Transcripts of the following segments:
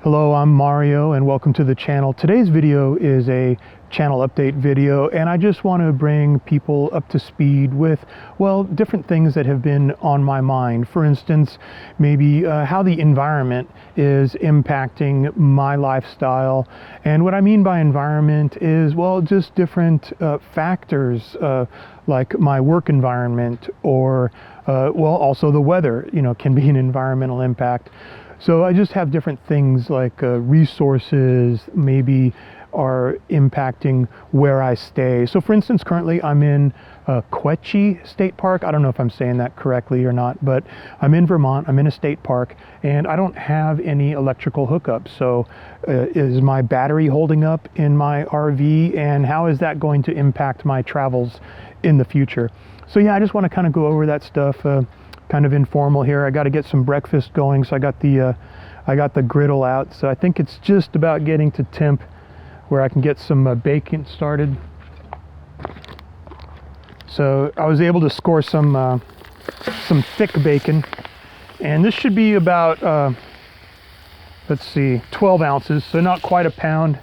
Hello, I'm Mario and welcome to the channel. Today's video is a channel update video, and I just want to bring people up to speed with, well, different things that have been on my mind. For instance, maybe how the environment is impacting my lifestyle. And what I mean by environment is, well, just different factors like my work environment or, well, also the weather, can be an environmental impact. So I just have different things like resources maybe are impacting where I stay. So for instance, currently I'm in Quetchi State Park. I don't know if I'm saying that correctly or not, but I'm in Vermont, I'm in a state park, and I don't have any electrical hookups. So is my battery holding up in my RV, and how is that going to impact my travels in the future? So yeah, I just want to kind of go over that stuff. Kind of informal here. I got to get some breakfast going, so I got the griddle out. So I think it's just about getting to temp where I can get some bacon started. So I was able to score some thick bacon, and this should be about let's see, 12 ounces, so not quite a pound.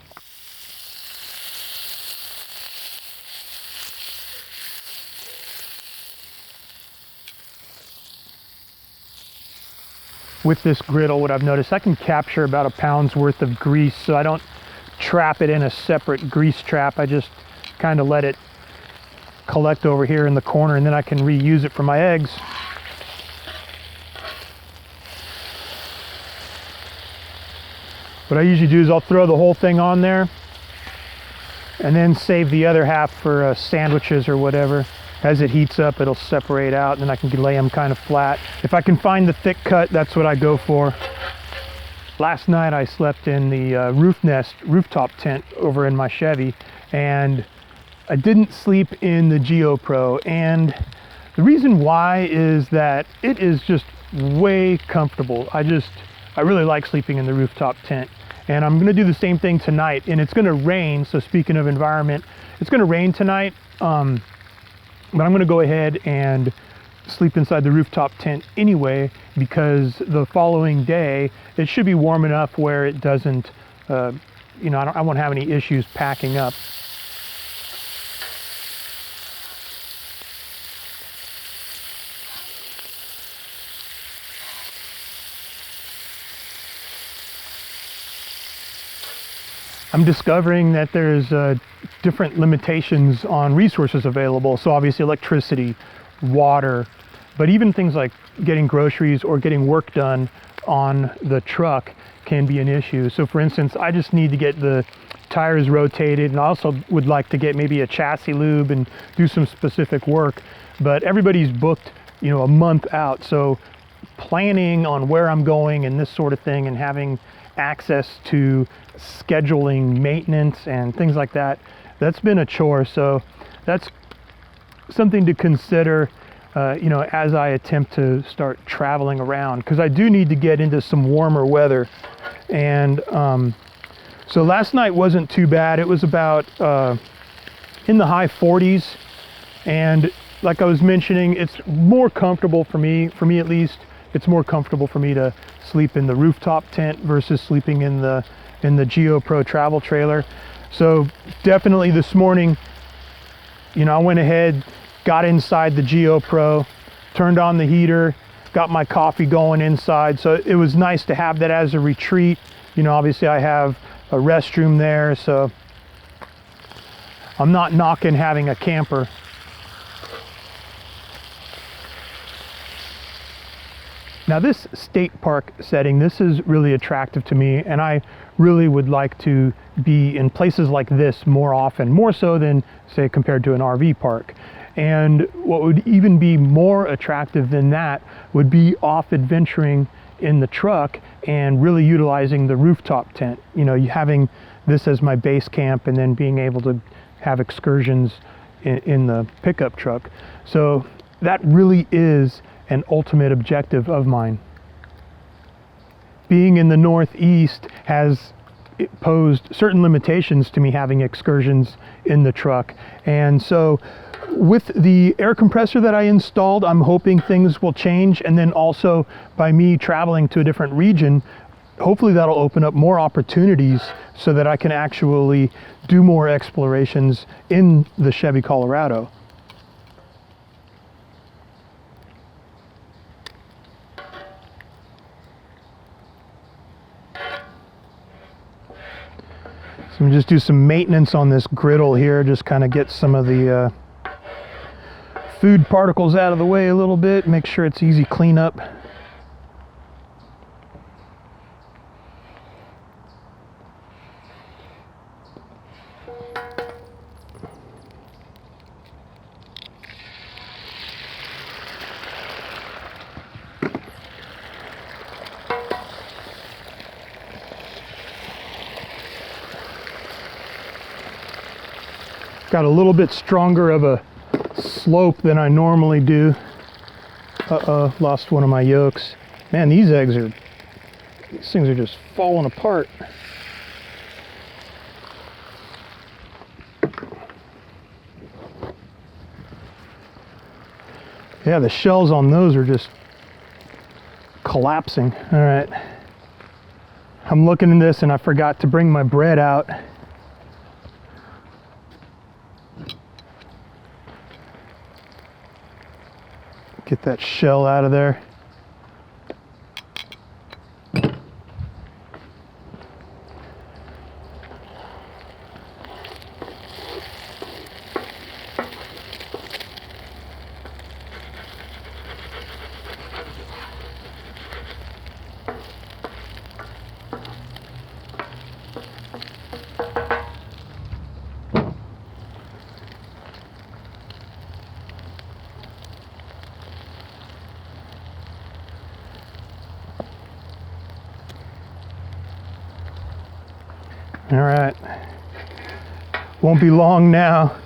With this griddle, what I've noticed, I can capture about a pound's worth of grease, so I don't trap it in a separate grease trap. I just kind of let it collect over here in the corner, and then I can reuse it for my eggs. What I usually do is I'll throw the whole thing on there and then save the other half for sandwiches or whatever. As it heats up, it'll separate out, and then I can lay them kind of flat. If I can find the thick cut, that's what I go for. Last night I slept in the Roofnest rooftop tent over in my Chevy, and I didn't sleep in the Geo Pro. And the reason why is that it is just way comfortable. I really like sleeping in the rooftop tent. And I'm gonna do the same thing tonight, and it's gonna rain. So speaking of environment, it's gonna rain tonight. But I'm going to go ahead and sleep inside the rooftop tent anyway, because the following day it should be warm enough where it doesn't, I won't have any issues packing up. I'm discovering that there's different limitations on resources available. So obviously electricity, water, but even things like getting groceries or getting work done on the truck can be an issue. So for instance, I just need to get the tires rotated, and I also would like to get maybe a chassis lube and do some specific work, but everybody's booked, a month out. So planning on where I'm going and this sort of thing, and having access to scheduling maintenance and things like that, that's been a chore. So that's something to consider as I attempt to start traveling around, because I do need to get into some warmer weather. And so last night wasn't too bad. It was about in the high 40s, and like I was mentioning, it's more comfortable for me at least. It's more comfortable for me to sleep in the rooftop tent versus sleeping in the Geo Pro travel trailer. So definitely this morning, I went ahead, got inside the Geo Pro, turned on the heater, got my coffee going inside. So it was nice to have that as a retreat. Obviously I have a restroom there, so I'm not knocking having a camper. Now this state park setting, this is really attractive to me, and I really would like to be in places like this more often, more so than, say, compared to an RV park. And what would even be more attractive than that would be off adventuring in the truck and really utilizing the rooftop tent. Having this as my base camp, and then being able to have excursions in the pickup truck. So that really is an ultimate objective of mine. Being in the Northeast has posed certain limitations to me having excursions in the truck. And so with the air compressor that I installed, I'm hoping things will change. And then also by me traveling to a different region, hopefully that'll open up more opportunities so that I can actually do more explorations in the Chevy Colorado. So I'm just do some maintenance on this griddle here, just kind of get some of the food particles out of the way a little bit, make sure it's easy cleanup. Got a little bit stronger of a slope than I normally do. Uh-oh, lost one of my yolks. Man, these things are just falling apart. Yeah, the shells on those are just collapsing. All right. I'm looking at this and I forgot to bring my bread out. Get that shell out of there. All right, won't be long now.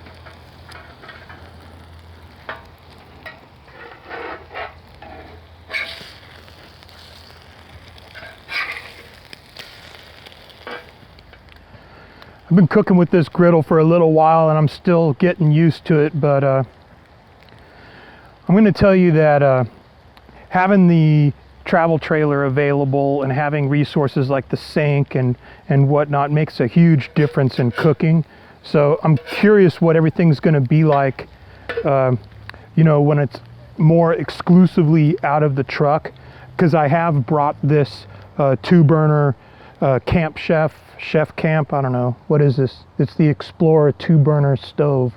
I've been cooking with this griddle for a little while and I'm still getting used to it, but I'm going to tell you that having the travel trailer available and having resources like the sink and whatnot makes a huge difference in cooking. So I'm curious what everything's going to be like, you know, when it's more exclusively out of the truck, because I have brought this 2-burner Camp Chef Camp. I don't know, what is this? It's the Explorer 2-burner stove.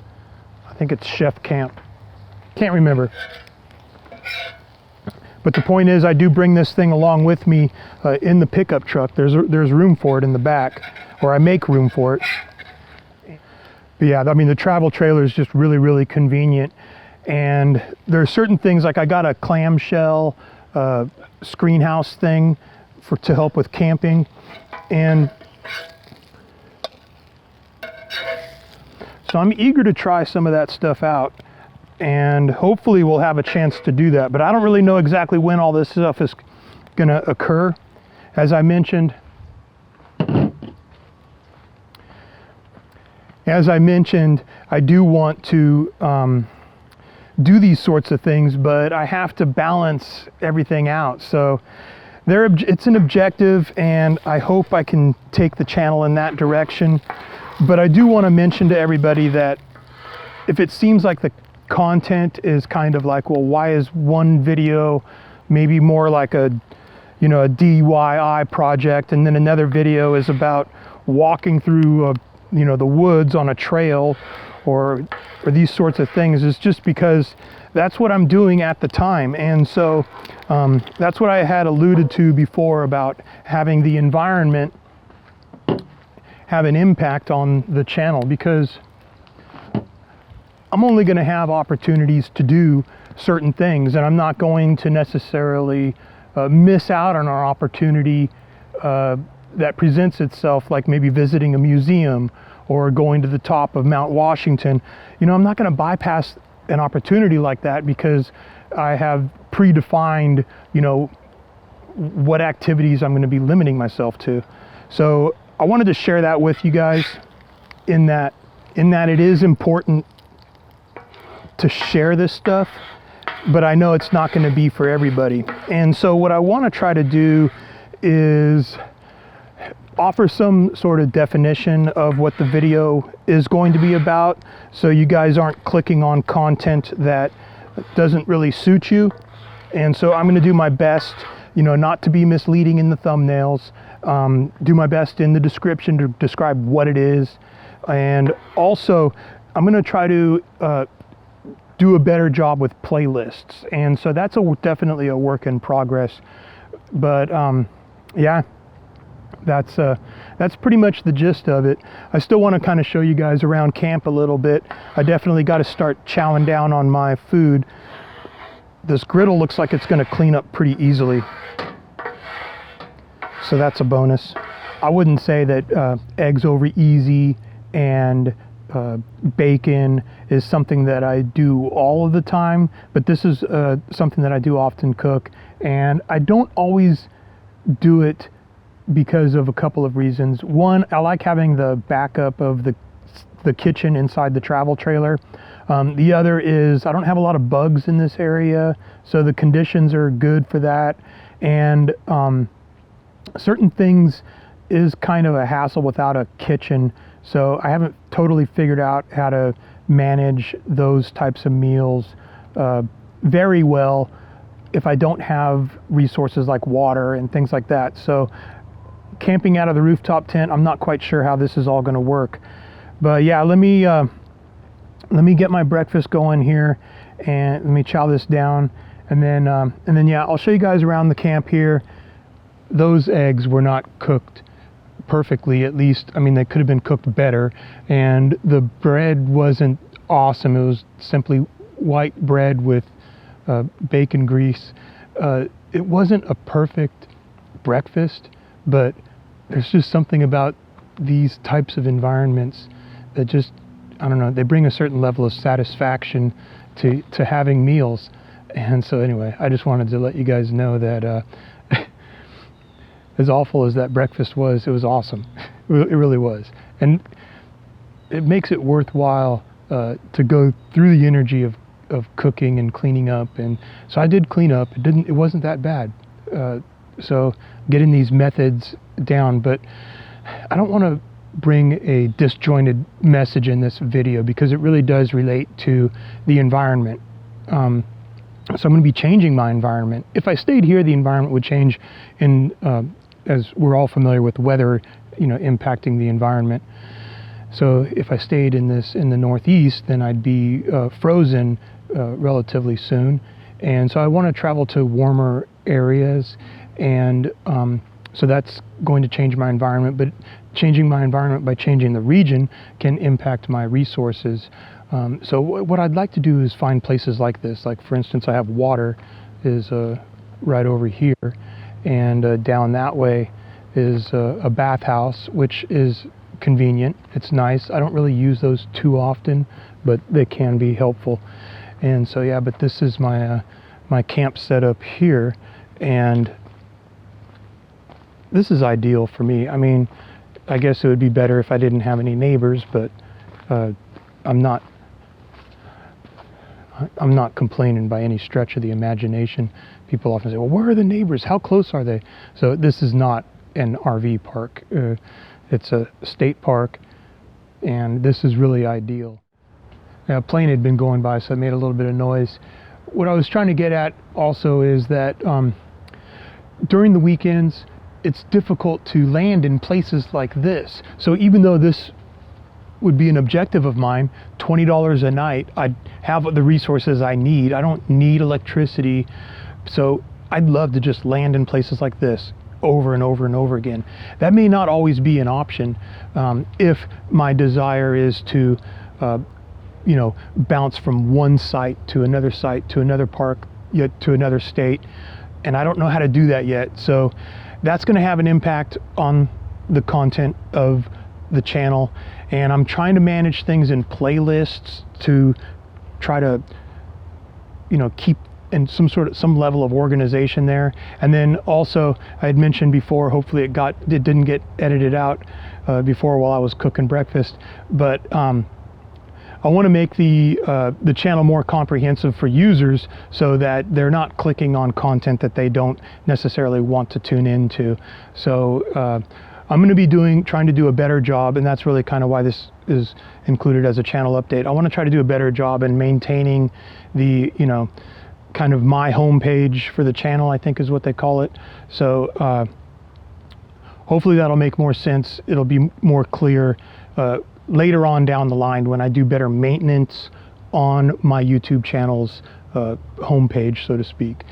I think it's Chef Camp. Can't remember. But the point is, I do bring this thing along with me in the pickup truck. There's room for it in the back, or I make room for it. But yeah, I mean, the travel trailer is just really, really convenient. And there are certain things, like I got a clamshell screen house thing to help with camping. And so I'm eager to try some of that stuff out. And hopefully we'll have a chance to do that. But I don't really know exactly when all this stuff is going to occur. As I mentioned, I do want to do these sorts of things, but I have to balance everything out. So it's an objective, and I hope I can take the channel in that direction. But I do want to mention to everybody that if it seems like the content is kind of like, well, why is one video maybe more like a, you know, a DIY project, and then another video is about walking through you know, the woods on a trail, or these sorts of things, is just because that's what I'm doing at the time. And so that's what I had alluded to before about having the environment have an impact on the channel, because I'm only going to have opportunities to do certain things, and I'm not going to necessarily miss out on our opportunity that presents itself, like maybe visiting a museum or going to the top of Mount Washington. You know, I'm not going to bypass an opportunity like that because I have predefined, you know, what activities I'm going to be limiting myself to. So I wanted to share that with you guys, in that it is important to share this stuff, but I know it's not going to be for everybody. And so what I want to try to do is offer some sort of definition of what the video is going to be about, so you guys aren't clicking on content that doesn't really suit you. And so I'm going to do my best, not to be misleading in the thumbnails, do my best in the description to describe what it is. And also I'm going to try to do a better job with playlists. And so that's definitely a work in progress. But yeah, that's pretty much the gist of it. I still want to kind of show you guys around camp a little bit. I definitely got to start chowing down on my food. This griddle looks like it's going to clean up pretty easily, so that's a bonus. I wouldn't say that eggs over easy and bacon is something that I do all of the time, but this is something that I do often cook, and I don't always do it because of a couple of reasons. One, I like having the backup of the kitchen inside the travel trailer. The other is I don't have a lot of bugs in this area, so the conditions are good for that. And certain things is kind of a hassle without a kitchen, so I haven't totally figured out how to manage those types of meals very well if I don't have resources like water and things like that. So camping out of the rooftop tent, I'm not quite sure how this is all going to work. But yeah, let me get my breakfast going here, and let me chow this down, and then yeah, I'll show you guys around the camp here. Those eggs were not cooked perfectly, at least. I mean, they could have been cooked better, and the bread wasn't awesome. It was simply white bread with bacon grease. It wasn't a perfect breakfast, but there's just something about these types of environments that just, I don't know, they bring a certain level of satisfaction to having meals. And so anyway, I just wanted to let you guys know that as awful as that breakfast was, it was awesome. It really was. And it makes it worthwhile to go through the energy of cooking and cleaning up. And so I did clean up. It wasn't that bad. So getting these methods down, but I don't want to bring a disjointed message in this video because it really does relate to the environment. So I'm going to be changing my environment. If I stayed here, the environment would change in, as we're all familiar with weather, impacting the environment. So if I stayed in the Northeast, then I'd be frozen relatively soon. And so I want to travel to warmer areas, and so that's going to change my environment. But changing my environment by changing the region can impact my resources. So what I'd like to do is find places like this. Like, for instance, I have water is right over here, and down that way is a bathhouse, which is convenient. It's nice. I don't really use those too often, but they can be helpful. And so yeah, but this is my my camp setup here, and this is ideal for me. I mean, I guess it would be better if I didn't have any neighbors, but I'm not complaining by any stretch of the imagination. People often say, well, where are the neighbors? How close are they? So this is not an RV park. It's a state park, and this is really ideal. Now, a plane had been going by, so it made a little bit of noise. What I was trying to get at also is that during the weekends, it's difficult to land in places like this. So even though this would be an objective of mine, $20 a night, I'd have the resources I need. I don't need electricity. So I'd love to just land in places like this over and over and over again. That may not always be an option if my desire is to bounce from one site to another park, yet to another state. And I don't know how to do that yet. So that's going to have an impact on the content of the channel. And I'm trying to manage things in playlists to try to, keep in some level of organization there. And then also, I had mentioned before, hopefully it didn't get edited out before while I was cooking breakfast, but I'll I want to make the channel more comprehensive for users so that they're not clicking on content that they don't necessarily want to tune into. So I'm going to be trying to do a better job, and that's really kind of why this is included as a channel update. I want to try to do a better job in maintaining the, kind of my homepage for the channel, I think is what they call it. So hopefully that'll make more sense. It'll be more clear later on down the line when I do better maintenance on my YouTube channel's homepage, so to speak.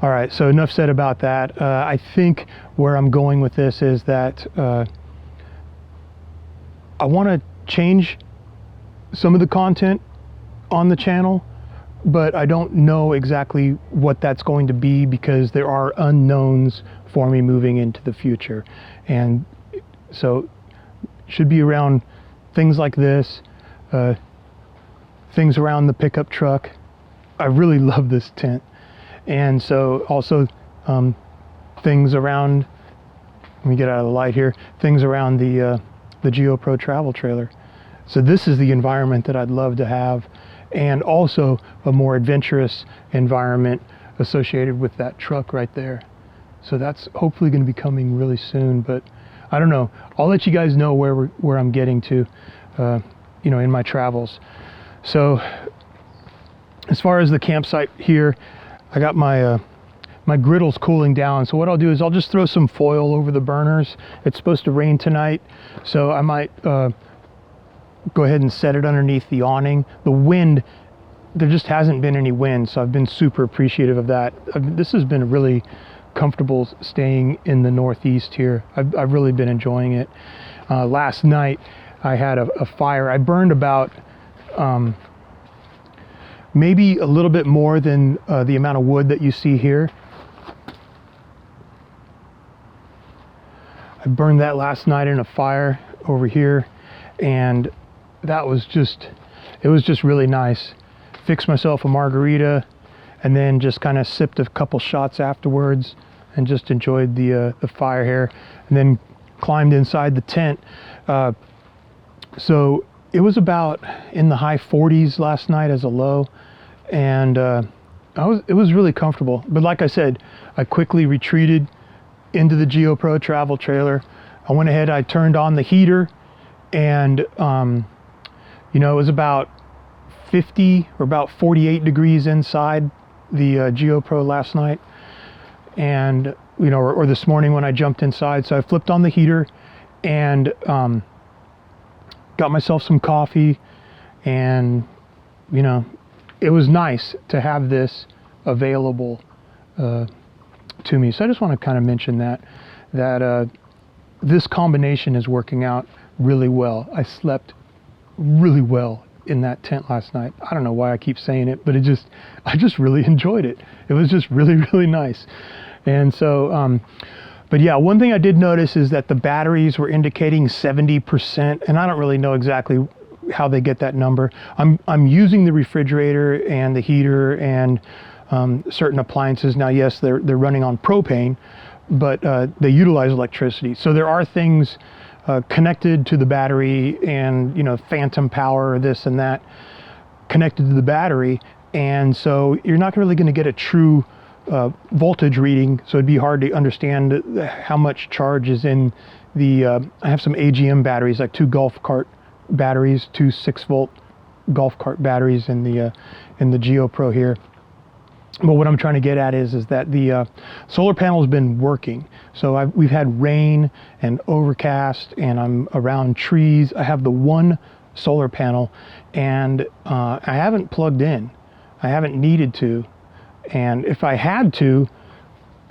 All right, so enough said about that. I think where I'm going with this is that I want to change some of the content on the channel, but I don't know exactly what that's going to be because there are unknowns for me moving into the future. And so should be around things like this, things around the pickup truck. I really love this tent. And so also things around, let me get out of the light here, things around the Geo Pro travel trailer. So this is the environment that I'd love to have, and also a more adventurous environment associated with that truck right there. So that's hopefully going to be coming really soon, but I don't know. I'll let you guys know where I'm getting to, in my travels. So as far as the campsite here, I got my my griddle's cooling down. So what I'll do is I'll just throw some foil over the burners. It's supposed to rain tonight, so I might go ahead and set it underneath the awning. The wind, there just hasn't been any wind, so I've been super appreciative of that. This has been really comfortable staying in the Northeast here. I've really been enjoying it. Last night I had a fire. I burned about maybe a little bit more than the amount of wood that you see here. I burned that last night in a fire over here, and that was it was just really nice. Fixed myself a margarita and then just kind of sipped a couple shots afterwards and just enjoyed the fire here, and then climbed inside the tent. So it was about in the high 40s last night as a low, and it was really comfortable. But like I said, I quickly retreated into the Geo Pro travel trailer. I went ahead, I turned on the heater, and it was about 50 or about 48 degrees inside the Geo Pro last night, and or this morning when I jumped inside. So I flipped on the heater and got myself some coffee, and it was nice to have this available to me. So I just want to kind of mention that this combination is working out really well. I slept really well in that tent last night. I don't know why I keep saying it, but I just really enjoyed it. It was just really, really nice. And so, but yeah, one thing I did notice is that the batteries were indicating 70%, and I don't really know exactly how they get that number. I'm using the refrigerator and the heater and certain appliances. Now, yes, they're running on propane, but they utilize electricity. So there are things connected to the battery, and phantom power, this and that, connected to the battery, and so you're not really going to get a true voltage reading. So it'd be hard to understand how much charge is in the. I have some AGM batteries, like 2 golf cart batteries, 2 6-volt golf cart batteries in the Geo Pro here. But what I'm trying to get at is that the solar panel has been working. So we've had rain and overcast, and I'm around trees. I have the one solar panel, and I haven't plugged in. I haven't needed to. And if I had to,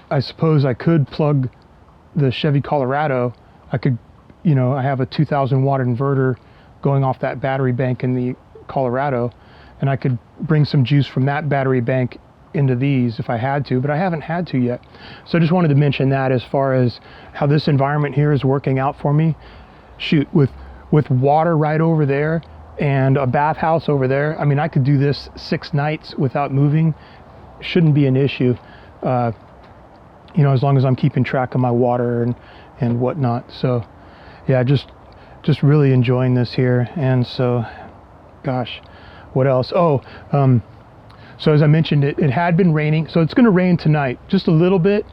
I suppose I could plug the Chevy Colorado. I could, I have a 2,000 watt inverter going off that battery bank in the Colorado, and I could bring some juice from that battery bank into these if I had to, but I haven't had to yet. So I just wanted to mention that as far as how this environment here is working out for me. Shoot, with water right over there and a bathhouse over there, I mean, I could do this 6 nights without moving. Shouldn't be an issue, as long as I'm keeping track of my water and whatnot. So yeah, just really enjoying this here. And so gosh, what else? Oh, so as I mentioned, it had been raining. So it's going to rain tonight, just a little bit.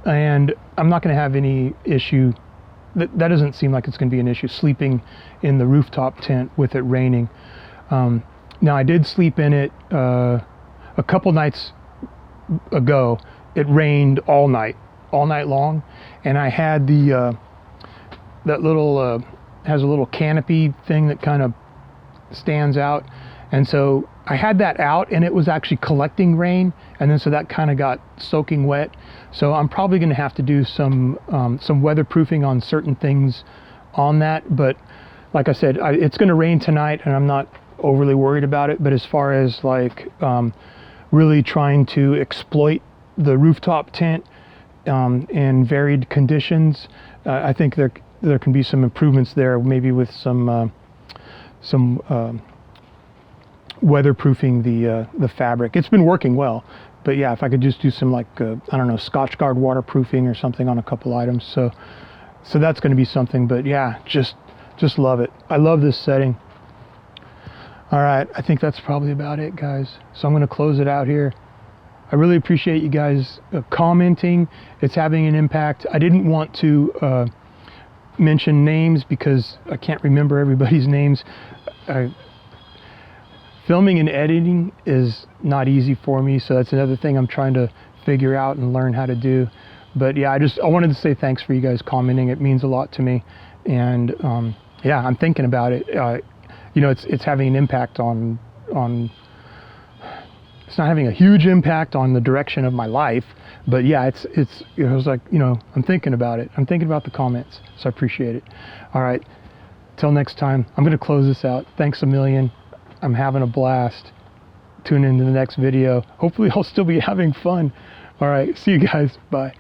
And I'm not going to have any issue. That doesn't seem like it's going to be an issue, sleeping in the rooftop tent with it raining. Now, I did sleep in it a couple nights ago. It rained all night long. And I had that little, has a little canopy thing that kind of stands out. And so I had that out, and it was actually collecting rain, and then so that kind of got soaking wet. So I'm probably going to have to do some weatherproofing on certain things on that. But like I said, it's going to rain tonight, and I'm not overly worried about it. But as far as like really trying to exploit the rooftop tent in varied conditions, I think there can be some improvements there, maybe with some weatherproofing the fabric. It's been working well, but yeah, if I could just do some like I don't know, Scotchgard waterproofing or something on a couple items, so that's going to be something. But yeah, just love it. I love this setting. All right, I think that's probably about it, guys. So I'm going to close it out here. I really appreciate you guys commenting. It's having an impact. I didn't want to mention names because I can't remember everybody's names. Filming and editing is not easy for me, so that's another thing I'm trying to figure out and learn how to do. But yeah, I wanted to say thanks for you guys commenting. It means a lot to me, and yeah, I'm thinking about it. You know, it's having an impact on. It's not having a huge impact on the direction of my life, but yeah, it was like, you know, I'm thinking about it. I'm thinking about the comments, so I appreciate it. All right, till next time, I'm going to close this out. Thanks a million. I'm having a blast. Tune into the next video. Hopefully I'll still be having fun. All right, see you guys. Bye.